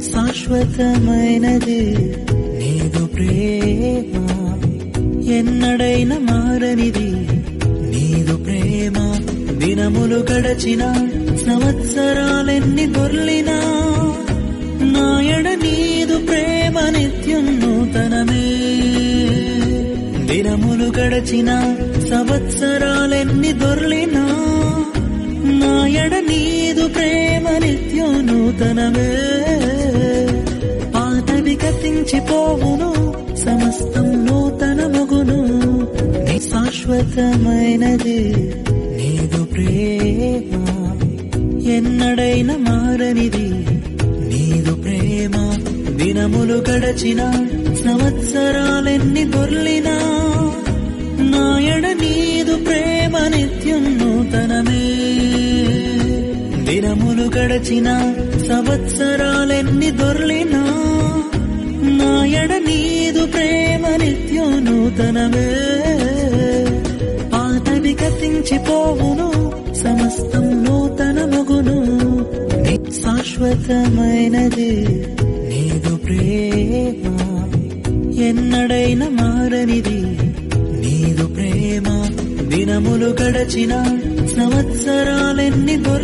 శాశ్వతమైనది నీదు ప్రేమ, ఎన్నడైన మారనిది నీదు ప్రేమ. దినములు గడచిన సంవత్సరాలెన్ని దొర్లినా నాయడ నీదు ప్రేమ నిత్యం నూతనమే. దినములు గడచిన సంవత్సరాలెన్ని దొర్లినా నాయడ నీదు ప్రేమ నిత్యం నూతనమే. పాతవి గతించిపోవును, సమస్తం నూతనమగును. శాశ్వతమైనది నీదు ప్రేమ, ఎన్నడైన మారనిది నీదు ప్రేమ. దినములు గడచిన సంవత్సరాలెన్ని దొర్లినా నాయడ నీదు ప్రేమ నిత్యం నూతనమే. దినములు గడచిన సంవత్సరాలెన్ని దొర్లినా నాయడ నీదు ప్రేమ నిత్యం నూతనమే. పాతవి గతించిపోవును, సమస్తం నూతనమగును. శాశ్వతమైనది నీదు ప్రేమ, ఎన్నడైన మారనిది నీదు ప్రేమ. దినములు గడచిన సంవత్సరాలెన్ని దొర్లి